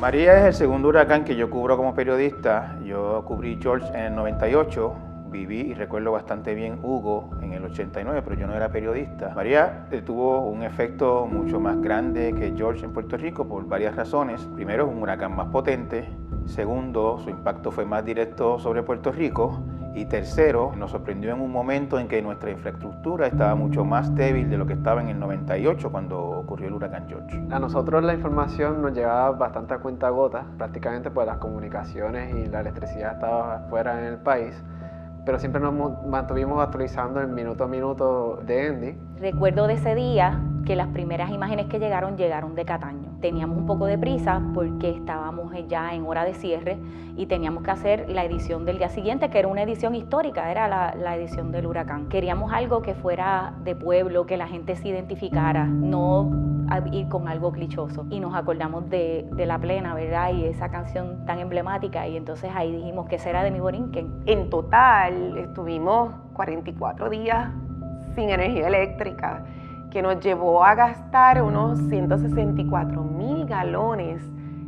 María es el segundo huracán que yo cubro como periodista. Yo cubrí George en el 98, viví y recuerdo bastante bien Hugo en el 89, pero yo no era periodista. María tuvo un efecto mucho más grande que George en Puerto Rico por varias razones. Primero, es un huracán más potente. Segundo, su impacto fue más directo sobre Puerto Rico. Y tercero, nos sorprendió en un momento en que nuestra infraestructura estaba mucho más débil de lo que estaba en el 98 cuando ocurrió el huracán George. A nosotros la información nos llegaba bastante a cuentagotas, prácticamente pues las comunicaciones y la electricidad estaba fuera en el país, pero siempre nos mantuvimos actualizando el minuto a minuto de Andy. Recuerdo de ese día que las primeras imágenes que llegaron de Cataño. Teníamos un poco de prisa porque estábamos ya en hora de cierre y teníamos que hacer la edición del día siguiente, que era una edición histórica, era la edición del huracán. Queríamos algo que fuera de pueblo, que la gente se identificara, no ir con algo clichoso. Y nos acordamos de La Plena, ¿verdad? Y esa canción tan emblemática, y entonces ahí dijimos que será de Mi Borinquen. En total estuvimos 44 días sin energía eléctrica, que nos llevó a gastar unos 164,000 galones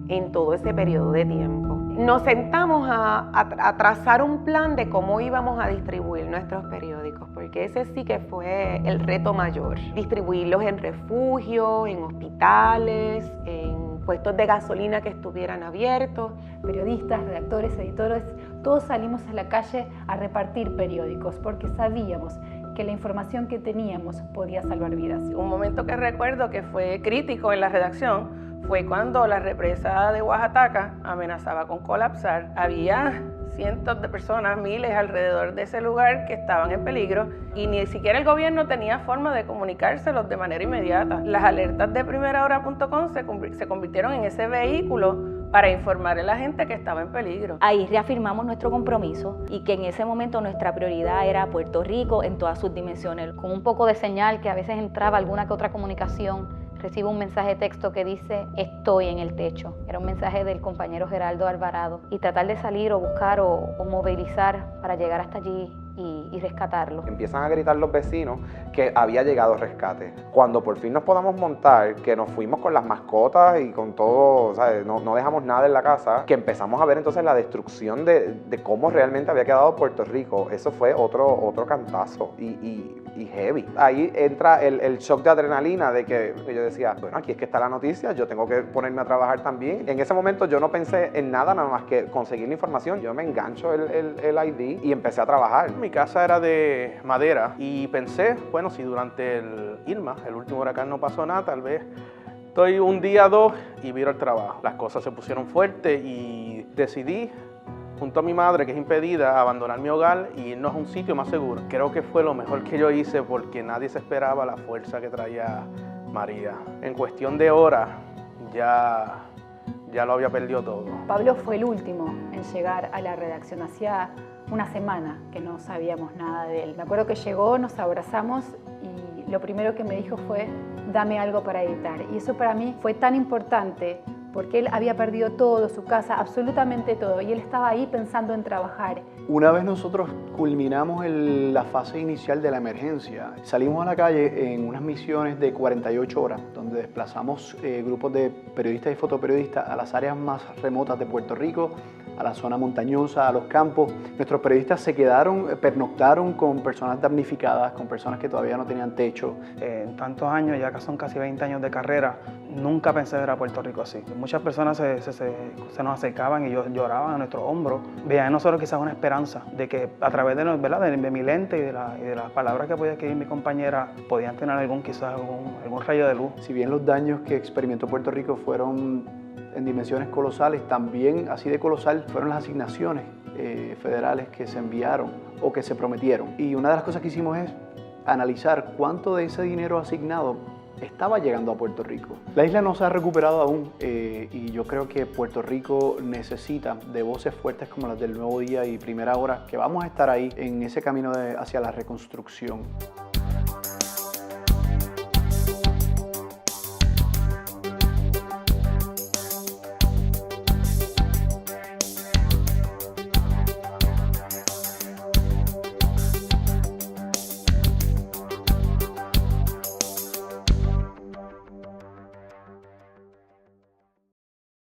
en todo ese periodo de tiempo. Nos sentamos a trazar un plan de cómo íbamos a distribuir nuestros periódicos, porque ese sí que fue el reto mayor. Distribuirlos en refugios, en hospitales, en puestos de gasolina que estuvieran abiertos. Periodistas, redactores, editores, todos salimos a la calle a repartir periódicos porque sabíamos que la información que teníamos podía salvar vidas. Un momento que recuerdo que fue crítico en la redacción fue cuando la represa de Oaxaca amenazaba con colapsar. Había cientos de personas, miles alrededor de ese lugar que estaban en peligro y ni siquiera el gobierno tenía forma de comunicárselos de manera inmediata. Las alertas de primerahora.com se convirtieron en ese vehículo para informar a la gente que estaba en peligro. Ahí reafirmamos nuestro compromiso y que en ese momento nuestra prioridad era Puerto Rico en todas sus dimensiones. Con un poco de señal que a veces entraba alguna que otra comunicación, recibo un mensaje de texto que dice estoy en el techo. Era un mensaje del compañero Geraldo Alvarado y tratar de salir o buscar o movilizar para llegar hasta allí y rescatarlo. Empiezan a gritar los vecinos que había llegado rescate. Cuando por fin nos podamos montar, que nos fuimos con las mascotas y con todo, ¿sabes? No dejamos nada en la casa, que empezamos a ver entonces la destrucción de cómo realmente había quedado Puerto Rico. Eso fue otro cantazo y heavy. Ahí entra el shock de adrenalina de que yo decía, bueno, aquí es que está la noticia, yo tengo que ponerme a trabajar también. En ese momento yo no pensé en nada más que conseguir la información. Yo me engancho el ID y empecé a trabajar. Mi casa era de madera y pensé, bueno, si durante el Irma, el último huracán, no pasó nada, tal vez estoy un día, dos y viro el trabajo. Las cosas se pusieron fuertes y decidí, junto a mi madre, que es impedida, abandonar mi hogar y irnos a un sitio más seguro. Creo que fue lo mejor que yo hice porque nadie se esperaba la fuerza que traía María. En cuestión de horas ya lo había perdido todo. Pablo fue el último en llegar a la redacción, hacía una semana que no sabíamos nada de él. Me acuerdo que llegó, nos abrazamos y lo primero que me dijo fue, dame algo para editar. Y eso para mí fue tan importante porque él había perdido todo, su casa, absolutamente todo, y él estaba ahí pensando en trabajar. Una vez nosotros culminamos la fase inicial de la emergencia, salimos a la calle en unas misiones de 48 horas, donde desplazamos grupos de periodistas y fotoperiodistas a las áreas más remotas de Puerto Rico, a la zona montañosa, a los campos. Nuestros periodistas se quedaron, pernoctaron con personas damnificadas, con personas que todavía no tenían techo. En tantos años, ya que son casi 20 años de carrera, nunca pensé ver a Puerto Rico así. Muchas personas se nos acercaban y lloraban a nuestros hombros. Veían en nosotros quizás una esperanza de que a través de, ¿verdad? de mi lente y de las palabras que podía escribir mi compañera, podían tener algún rayo de luz. Si bien los daños que experimentó Puerto Rico fueron en dimensiones colosales, también así de colosal fueron las asignaciones federales que se enviaron o que se prometieron. Y una de las cosas que hicimos es analizar cuánto de ese dinero asignado estaba llegando a Puerto Rico. La isla no se ha recuperado aún y yo creo que Puerto Rico necesita de voces fuertes como las del Nuevo Día y Primera Hora, que vamos a estar ahí en ese camino hacia la reconstrucción.